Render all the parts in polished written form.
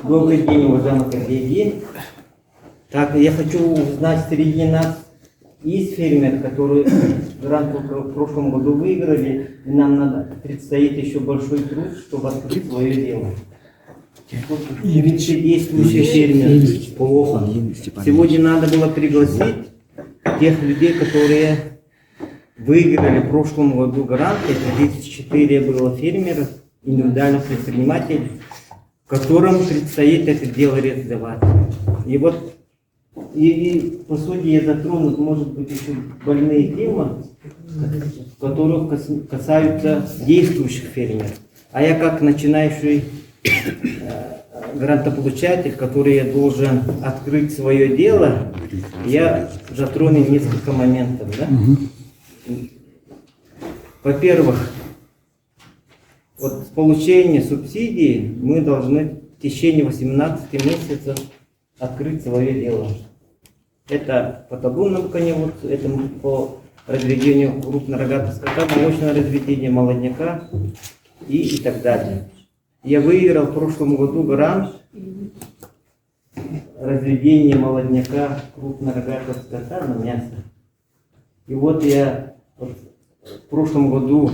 Добрый день, уважаемые коллеги. Так, я хочу узнать, среди нас есть фермеры, которые грант в прошлом году выиграли, и нам предстоит еще большой труд, чтобы открыть свое дело. Действующий фермер. Плохо. Сегодня надо было пригласить тех людей, которые выиграли в прошлом году грант. Это 34 было фермеров, индивидуальных предпринимателей, которым предстоит это дело реализовать. И вот, и по сути я затрону, может быть, еще больные темы, которые касаются действующих фермеров. А я как начинающий грантополучатель, который я должен открыть свое дело, я затрону несколько моментов. Да? Во-первых, вот с получения субсидий мы должны в течение 18 месяцев открыть свое дело. Это по табунному коневодству, это по разведению крупнорогатого скота, молочного разведения молодняка и так далее. Я выиграл в прошлом году грант разведения молодняка крупнорогатого скота на мясо. И вот я в прошлом году,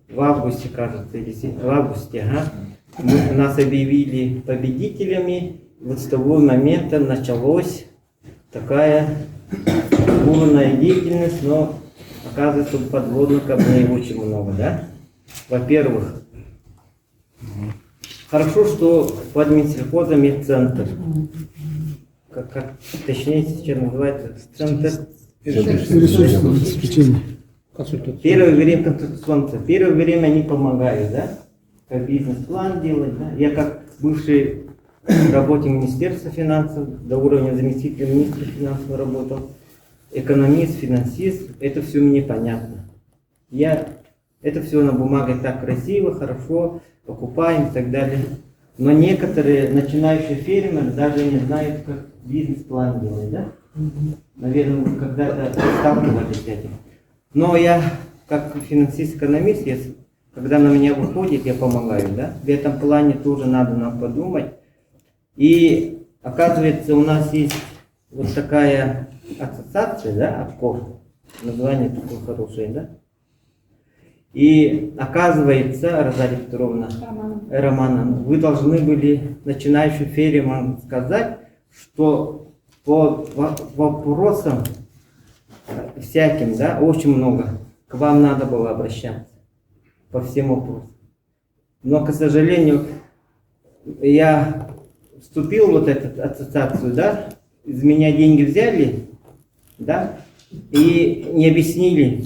в августе, кажется, или в августе, нас объявили победителями. Вот с того момента началась такая бурная деятельность, но оказывается подводных камней очень много, да? Во-первых, хорошо, что под Минсельхозом есть центр. Как точнее сейчас называется центр ресурсного обеспечения. Первое время консультационно. Первое время они помогают, да? Как бизнес-план делать, да? Я как бывший работник Министерства финансов, до уровня заместителя министра финансов работал, экономист, финансист, это все мне понятно. Это все на бумаге так красиво, хорошо, покупаем и так далее. Но некоторые начинающие фермеры даже не знают, как бизнес-план делать, да? Наверное, вы когда-то сталкивались с этим. Но я, как финансист-экономист, когда на меня выходит, я помогаю, да? В этом плане тоже надо нам подумать. И оказывается, у нас есть вот такая ассоциация, да, ОПКОР, название такое хорошее, да? И оказывается, Розалия Петровна, Романовна, вы должны были начинающим фермерам сказать, что по вопросам всяким, да, очень много, к вам надо было обращаться по всем вопросам. Но, к сожалению, я вступил в вот эту ассоциацию, да, из меня деньги взяли, да, и не объяснили.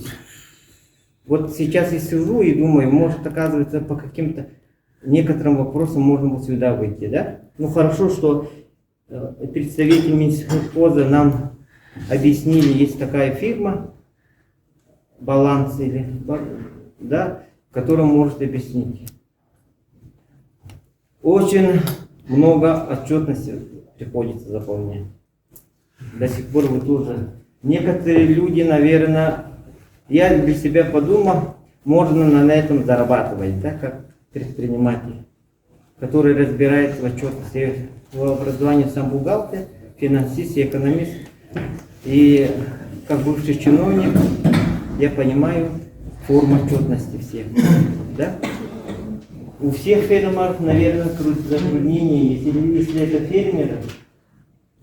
Вот сейчас я сижу и думаю, может, оказывается, по каким-то некоторым вопросам можно было сюда выйти, да. Ну, хорошо, что представитель Минсельхоза нам объяснили, есть такая фирма, баланс, или, да, которая может объяснить. Очень много отчетности приходится заполнять. До сих пор вы тоже. Некоторые люди, наверное, я для себя подумал, можно на этом зарабатывать, да, как предприниматель, который разбирается в отчетности. В образовании сам бухгалтер, финансист и экономист. И как бывший чиновник, я понимаю форму отчетности всех. Да? У всех фермеров, наверное, затруднения есть. Если это фермеры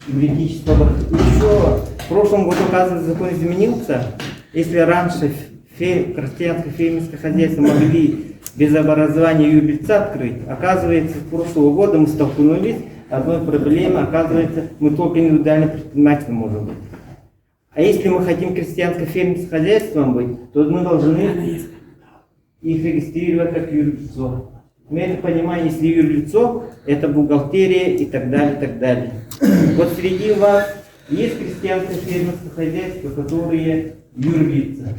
юридического. Еще в прошлом году, оказывается, закон изменился. Если раньше крестьянское фермерское хозяйство могли без образования юрлица открыть, оказывается, с прошлого года мы столкнулись с одной проблемой, оказывается, мы только индивидуальным предпринимателем можем быть. А если мы хотим крестьянско-фермерским хозяйством быть, то мы должны их регистрировать как юрлицо. Мы это понимаем, если юрлицо, это бухгалтерия и так далее, и так далее. Вот среди вас есть крестьянско-фермерское хозяйство, которые юрлица.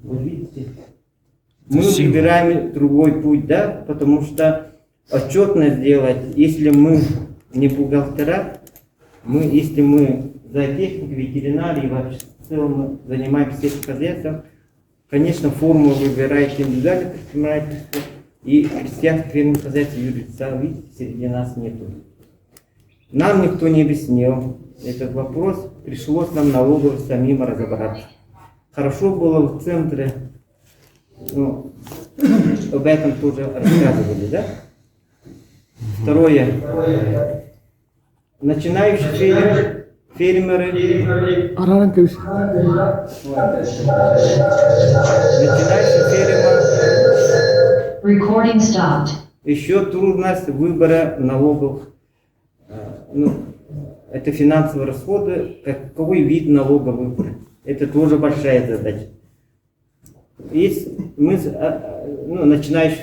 Вот видите? Мы выбираем другой путь, да, потому что отчетность делать, если мы не бухгалтера, если мы зоотехники, ветеринарии, вообще в целом мы занимаемся этим хозяйством, конечно, форму выбираете индивидуальное предпринимательство, И крестьянских фермерных хозяйств юрлица, видите, среди нас нету. Нам никто не объяснил этот вопрос, пришлось нам налоговым самим разобраться. Хорошо было в центре, ну, об этом тоже рассказывали, да? Второе. Начинающие фермеры. Аранкович. Начинающие фермеры. Recording stopped. Еще трудность выбора налогов. Ну, это финансовые расходы, какой вид налога выбрать. Это тоже большая задача. Есть мы, ну, начинающий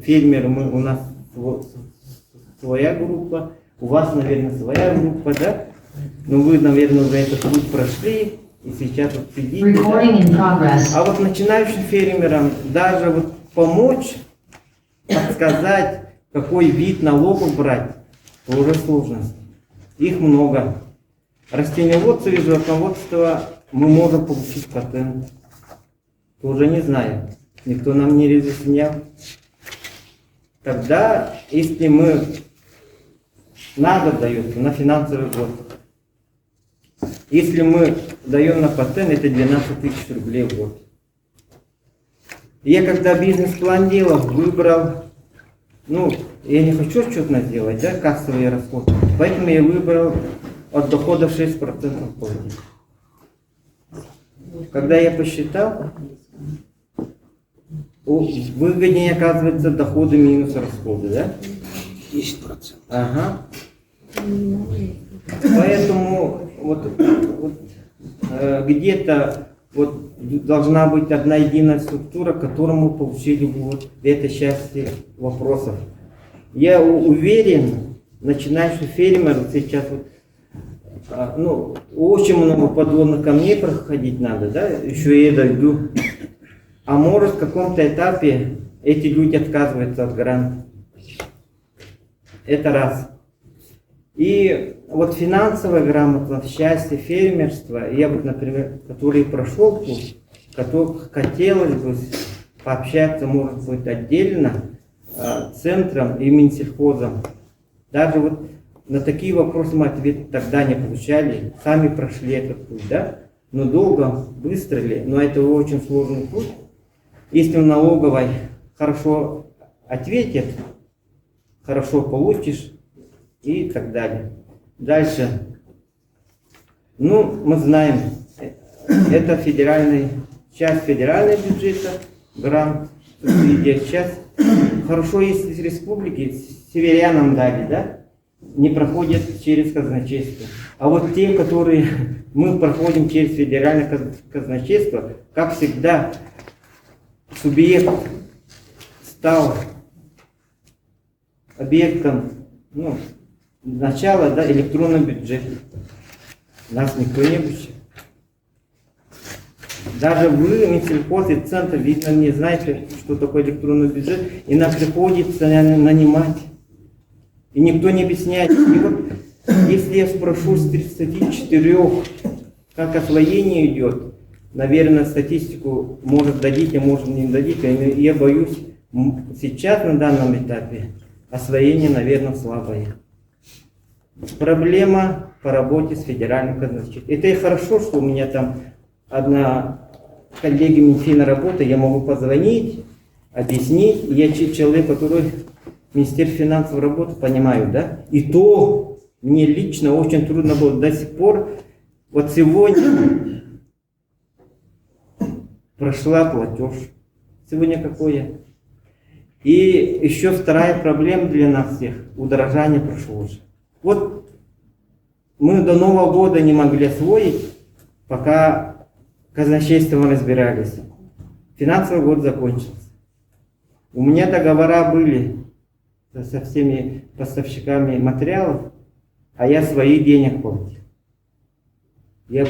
фермер, у нас своя группа, у вас, наверное, своя группа, да? Но вы, наверное, уже этот путь прошли, и сейчас вот сидите. Recording in progress. А вот начинающим фермерам даже вот помочь, подсказать, какой вид налогов брать, тоже сложно. Их много. Растениеводство и животноводство мы можем получить патент. Тоже не знаю. Никто нам не разъяснял. Тогда, если мы надо дается на финансовый год. Если мы даем на патент, это 12 тысяч рублей в год. Я когда бизнес-план делал, выбрал, ну, я не хочу отчетно делать, да, кассовые расходы. Поэтому я выбрал от доходов 6% платить. Когда я посчитал, выгоднее оказывается доходы минус расходы, да? 10%. Ага. Поэтому где-то вот должна быть одна единая структура, которую мы получили вот в этой части вопросов. Я уверен, начинающий фермер сейчас вот, ну, очень много подводных камней проходить надо, да, еще я дойду. А может в каком-то этапе эти люди отказываются от гранта. Это раз. И вот финансовая грамотность, счастье, фермерство, я вот, например, который прошел путь, который хотелось бы пообщаться, может быть, отдельно, центром и Минсельхозом. Даже вот на такие вопросы мы ответ тогда не получали, сами прошли этот путь, да? Но долго, быстро ли, но это очень сложный путь. Если в налоговой хорошо ответят, хорошо получишь и так далее. Дальше. Ну, мы знаем, это часть федерального бюджета, грант, субсидия. Сейчас хорошо, если из республики северянам дали, да, не проходят через казначейство. А вот те, которые мы проходим через федеральное казначейство, как всегда, субъект стал объектом, ну, начала, да, электронного бюджета. Нас никто не обучил. Даже вы, Минсельхоз и Центр, видно, не знаете, что такое электронный бюджет, и нам приходится нанимать. И никто не объясняет. И вот, если я спрошу с 34, как освоение идет, наверное, статистику может дадите, может не дадите. Я боюсь, сейчас на данном этапе освоение, наверное, слабое. Проблема по работе с федеральным казначейством. Это и хорошо, что у меня там одна коллега Минфина работает, я могу позвонить, объяснить. Я человек, который в Министерстве финансов работает, понимаю, да? И то мне лично очень трудно было до сих пор. Вот сегодня прошла платеж. Сегодня какое? И еще вторая проблема для нас всех – удорожание прошло уже. Вот мы до Нового года не могли освоить, пока казначейством разбирались. Финансовый год закончился. У меня договора были со всеми поставщиками материалов, а я своих денег платил. Я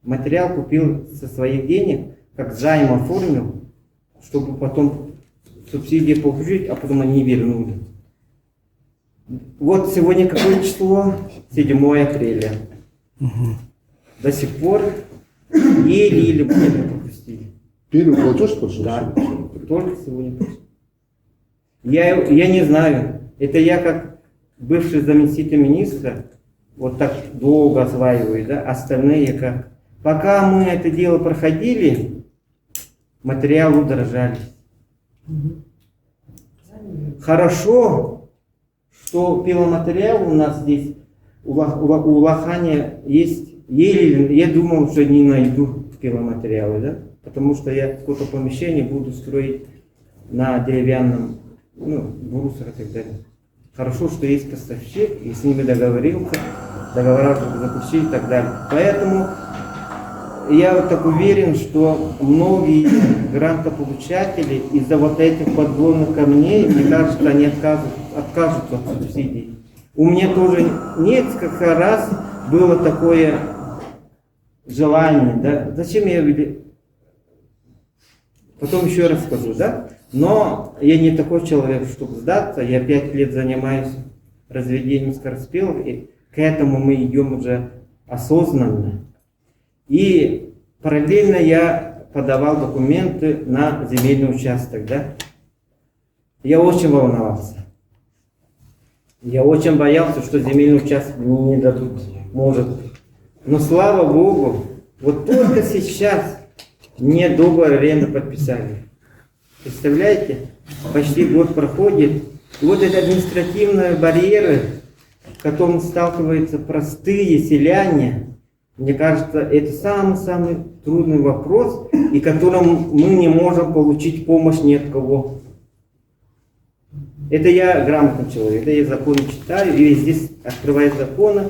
материал купил со своих денег, как займ оформил, чтобы потом субсидии получить, а потом они вернули. Вот сегодня какое число? 7 апреля. До сих пор еле-еле где-то пропустили. Первый платеж пошел? Да, только сегодня пошел. Я не знаю. Это я как бывший заместитель министра вот так долго осваиваю, да? Остальные как. Пока мы это дело проходили, материалы удорожались. Хорошо, что пиломатериал у нас здесь, у Лохани есть, еле, я думал, что не найду пиломатериалы, да? Потому что я какое-то помещение буду строить на деревянном, брусах и так далее. Хорошо, что есть поставщик, и с ними договорился, договора заключили и так далее. Поэтому я вот так уверен, что многие грантополучатели из-за вот этих подводных камней, мне кажется, они откажутся от субсидий. У меня тоже нет, как раз было такое желание, да, зачем я потом еще раз скажу, да, но я не такой человек, чтобы сдаться, я 5 лет занимаюсь разведением скороспелых, и к этому мы идем уже осознанно. И параллельно я подавал документы на земельный участок, да. Я очень волновался. Я очень боялся, что земельный участок мне не дадут, может. Но слава Богу, вот только сейчас мне договор аренды подписали. Представляете? Почти год проходит. И вот эти административные барьеры, с которыми сталкиваются простые селяне, мне кажется, это самый-самый трудный вопрос, и которым мы не можем получить помощь ни от кого. Это я грамотный человек, это я законы читаю, и здесь открываю законы.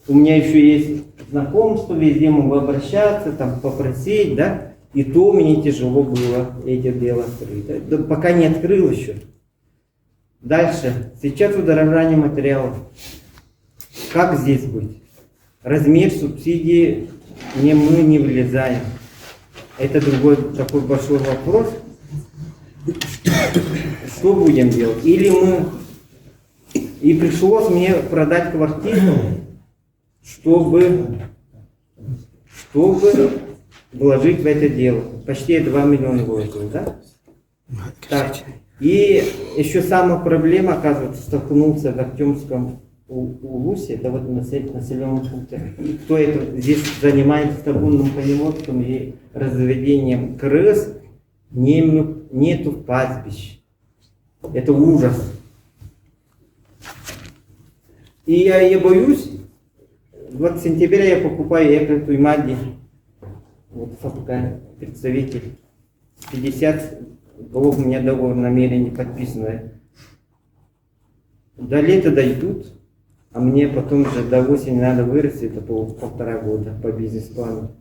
У меня еще есть знакомство, везде могу обращаться, там попросить, да. И то мне тяжело было эти дела открыть. Да, пока не открыл еще. Дальше. Сейчас удорожание материалов. Как здесь быть? Размер субсидии мы не влезаем. Это другой такой большой вопрос. Что будем делать? Или мы... И пришлось мне продать квартиру, чтобы вложить в это дело. Почти 2 миллиона вложил, да? Так. И еще самая проблема, оказывается, столкнулся в Артемском Улусе, это вот населенном пункте. Кто это здесь занимается табунным коневодством и разведением крыс, нету пастбищ. Это ужас. И я боюсь, вот в сентябре я покупаю экоту Имади, вот ФПК, представитель, 50 голов у меня договор намерения подписанное. До лета дойдут, а мне потом же до осени надо вырасти, это полтора года по бизнес-плану.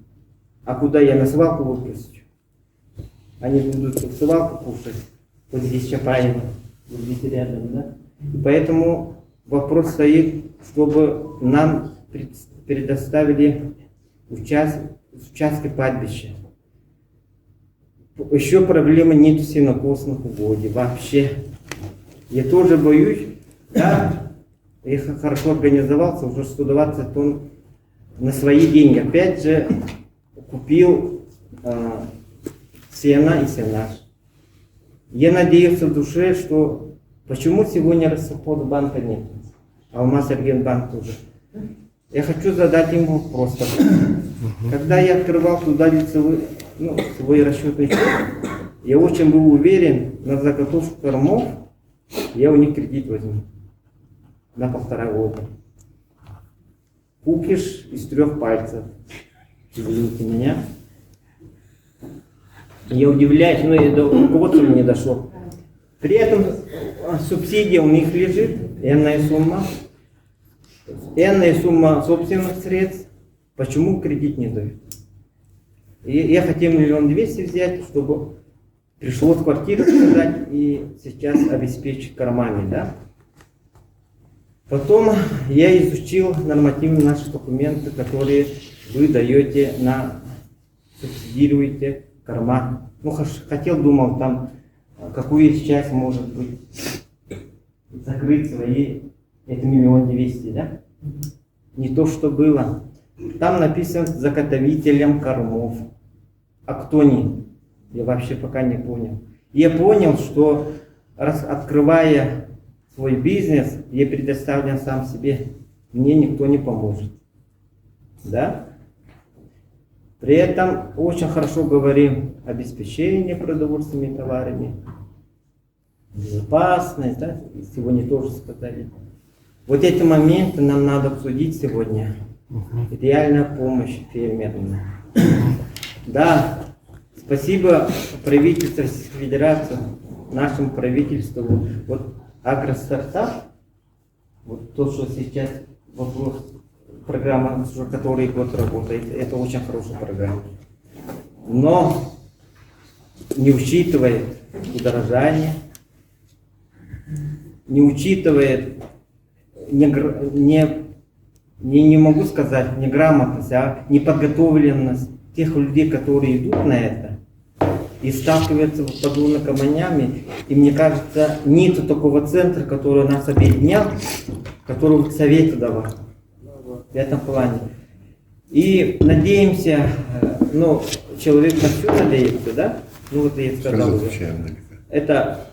А куда я на свалку выпущу? Они будут в свалку кушать, вот здесь Чапаева, вот здесь рядом, да? И поэтому вопрос стоит, чтобы нам предоставили участки пастбища. Еще проблемы нет сенокосных угодий вообще. Я тоже боюсь, да, я хорошо организовался, уже 120 тонн на свои деньги. Опять же купил сено и сенаж. Я надеялся в душе, что почему сегодня Россельхозбанка нет, а Алмаз-Эргенбанк тоже. Я хочу задать им вопрос. Когда я открывал туда лицевой, свой расчетный счет, я очень был уверен, на заготовку кормов я у них кредит возьму на 1,5 года. Купишь из 3 пальцев. Извините меня. Я удивляюсь, но до руководства не дошло. При этом субсидия у них лежит, энная сумма собственных средств. Почему кредит не дают? И я хотел 1 200 000 взять, чтобы пришлось квартиру продать и сейчас обеспечить кормами, да? Потом я изучил нормативные наши документы, которые вы даете субсидируете корма. Думал, там какую часть может быть закрыть свои, это 1 200 000, да? Не то, что было. Там написано заготовителем кормов. А кто они? Я вообще пока не понял. Я понял, что открывая свой бизнес, я предоставлен сам себе. Мне никто не поможет. Да? При этом очень хорошо говорим обеспечение продовольственными товарами, безопасность, да? Сегодня тоже сказали. Вот эти моменты нам надо обсудить сегодня. Реальная помощь фермерам. Да, спасибо правительству Российской Федерации, нашему правительству. Вот агростартап, вот то, что сейчас вопрос, программа, уже который год работает, это очень хорошая программа. Но не учитывает удорожание, не учитывает, не могу сказать неграмотность, а неподготовленность тех людей, которые идут на это и сталкиваются с подобными камнями. И мне кажется, нет такого центра, который нас объединял, который советы давал в этом плане. И надеемся, ну, человек на все надеется, да? Ну вот я сказал уже. Это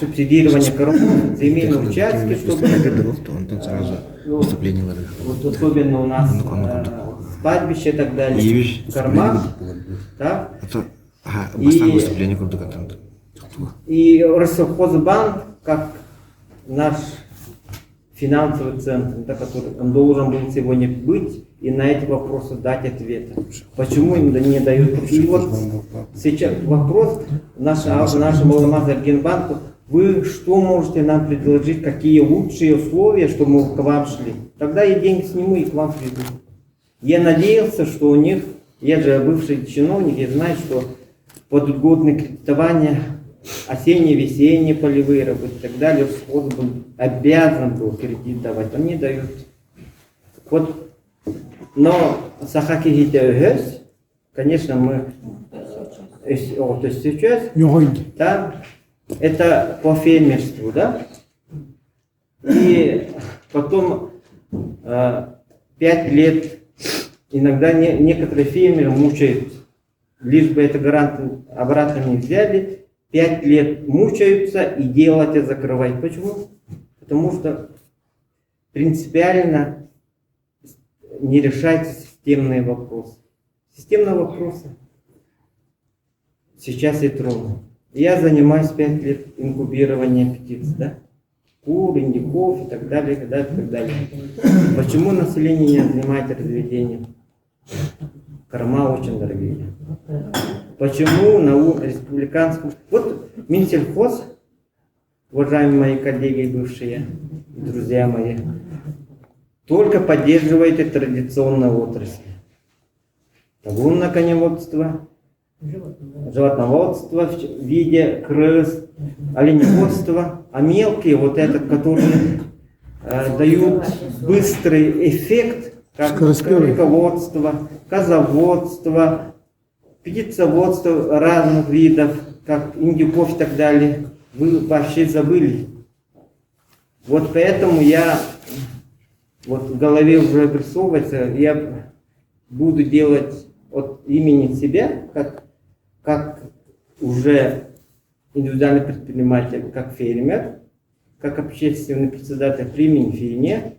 субсидирование коровы, земельные участки, чтобы... Вот особенно у нас пастбище и так далее, корма, да? И Россельхозбанк, как наш финансовый центр, да, который он должен был сегодня быть, и на эти вопросы дать ответы. Почему им не дают? И вот сейчас вопрос нашему Алмаз-Альгенбанку: вы что можете нам предложить, какие лучшие условия, чтобы мы к вам шли? Тогда я деньги сниму и к вам приду. Я надеялся, что у них, я же бывший чиновник, я знаю, что подгодное кредитование, осенние, весенние полевые работы и так далее, Сход был обязан был кредит давать, он не дает. Вот, но Сахакигитеугес, конечно, мы, то есть сейчас, да, это по фермерству, да, и потом 5 лет иногда некоторые фермеры мучают, лишь бы это грант обратно не взяли, 5 лет мучаются и дело это закрывать. Почему? Потому что принципиально не решаются системные вопросы. Системные вопросы сейчас и трудно. Я занимаюсь 5 лет инкубированием птиц, да? Кур, индюков и так далее, и так далее. Почему население не занимается разведением? Корма очень дорогие. Почему на республиканском... Вот Минсельхоз, уважаемые мои коллеги бывшие, друзья мои, только поддерживает традиционные отрасли. Лунное коневодство, животноводство в виде крыс, оленеводство, а мелкие, вот этот, которые дают быстрый эффект, как кролиководство, козоводство, птицеводство разных видов, как индюков и так далее, вы вообще забыли. Вот поэтому я, вот в голове уже обрисовывается, я буду делать от имени себя, как уже индивидуальный предприниматель, как фермер, как общественный председатель при Минфине,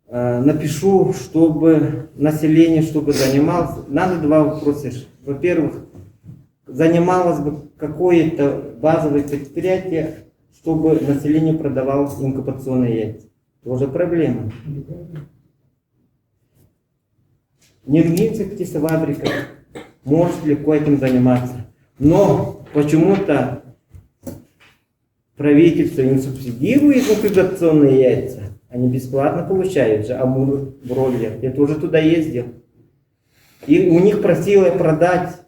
напишу, чтобы население, чтобы занималось. Надо 2 вопроса. Во-первых, занималось бы какое-то базовое предприятие, чтобы население продавало инкубационные яйца. Тоже проблема. Нергинская птицефабрика может легко этим заниматься. Но почему-то правительство не субсидирует инкубационные яйца. Они бесплатно получают же, Амур, бройлер. Я тоже туда ездил. И у них просила продать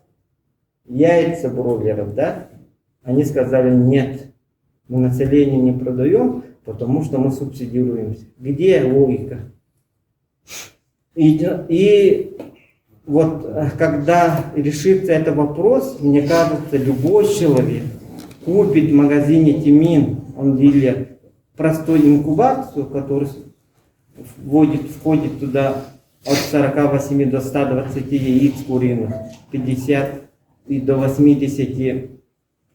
яйца бройлеров, да? Они сказали: нет, мы населению не продаем, потому что мы субсидируемся. Где логика? И вот когда решится этот вопрос, мне кажется, любой человек купит в магазине Тимин, он дилер, простую инкубацию, который входит туда от 48 до 120 яиц куриных, 50 и до 80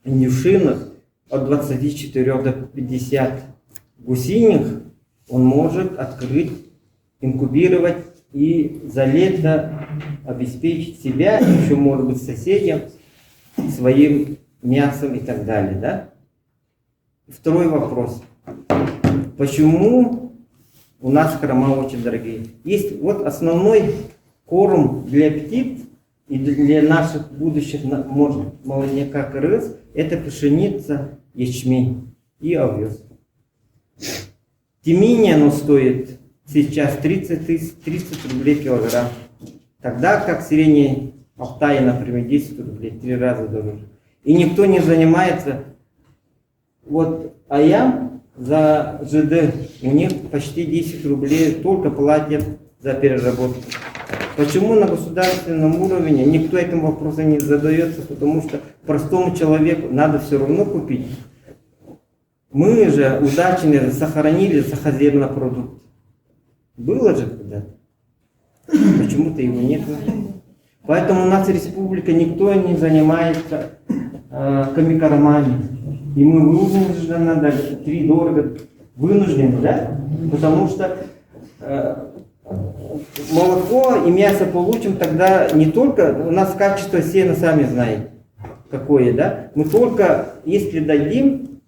индюшиных, от 24 до 50 гусиных он может открыть, инкубировать и за лето обеспечить себя, еще может быть соседям, своим мясом и так далее. Да? Второй вопрос. Почему у нас корма очень дорогие? Есть вот основной корм для птиц и для наших будущих молодняка крыс — это пшеница, ячмень и овес. Тимини оно стоит сейчас 30 рублей килограмм. Тогда как средний Алтай, например, 10 рублей, 3 раза дороже. И никто не занимается. Вот Аям за ЖД, у них почти 10 рублей только платят за переработку. Почему на государственном уровне никто этим вопросом не задается? Потому что простому человеку надо все равно купить. Мы же удачно сохранили сахарный продукт. Было же когда-то. Почему-то его нет. Поэтому у нас республика, никто не занимается комикормами. И мы вынуждены, даже 3 дорого, вынуждены, да? Потому что молоко и мясо получим тогда не только, у нас качество сена, сами знаете, какое, да? Мы только, если дадим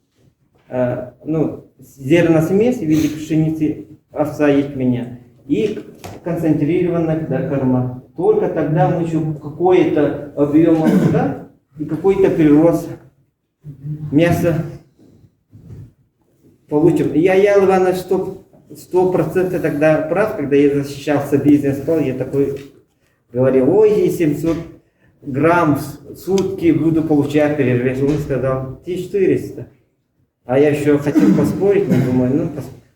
зерносмесь в виде пшеницы, овса, ячменя и концентрированных корма, только тогда мы еще какой-то объем молока и какой-то прирост мяса получим. Я Иванович, 100% тогда прав, когда я защищался бизнес-план, я такой говорил: ой, 700 грамм в сутки буду получать перерыв. Он сказал 1400. А я еще хотел поспорить, но думаю,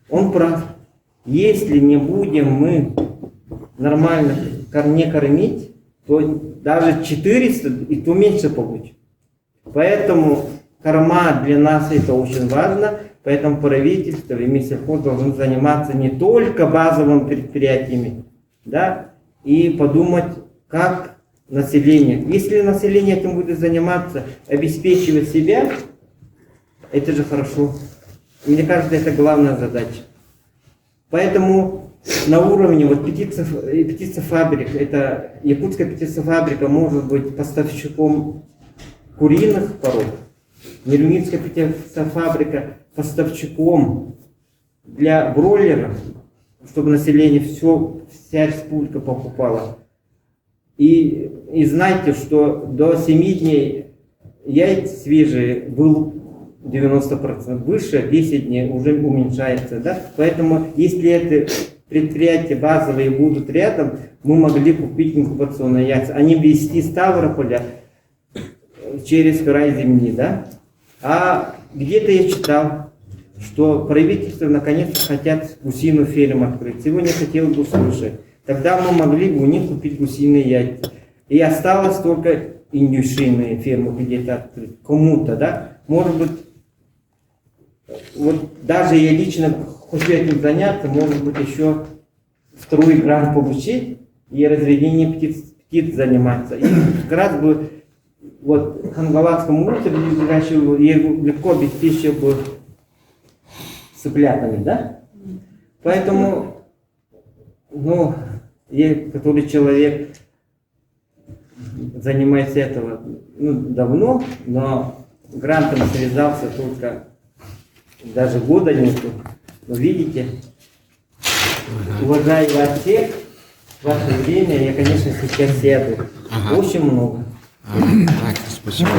он прав. Если не будем мы нормально не кормить, то даже 400 и то меньше получим. Поэтому корма для нас это очень важно. Поэтому правительство и Минсельхоз должны заниматься не только базовыми предприятиями, да, и подумать, как население. Если население этим будет заниматься, обеспечивать себя, это же хорошо. Мне кажется, это главная задача. Поэтому на уровне птицефабрик, это якутская птицефабрика может быть поставщиком куриных пород, Нерюнгинская птицефабрика поставщиком для бройлеров, чтобы население вся республика покупала. И знаете, что до 7 дней яйца свежие был 90%, выше 10 дней уже уменьшается. Да? Поэтому если это предприятия базовые будут рядом, мы могли купить инкубационные яйца, а не везти с Ставрополя через край земли. Да? А где-то я читал, что правительство наконец-то хотят гусиную ферму открыть. Сегодня хотел бы услышать. Тогда мы могли бы у них купить гусиные яйца. И осталось только индюшиные фермы где-то открыть. Кому-то, да? Может быть, вот даже я лично хочу этим заняться, может быть, еще второй грант получить и разведение птиц заниматься. И как раз бы вот в Хангалатском улице я легко обеспечил бы цыплятами, да? Поэтому, я, который человек занимается этого давно, но грантом связался только даже года нету. Но видите, уважаю вас всех, ваше время, я, конечно, сейчас сяду. Очень много. Так, спасибо.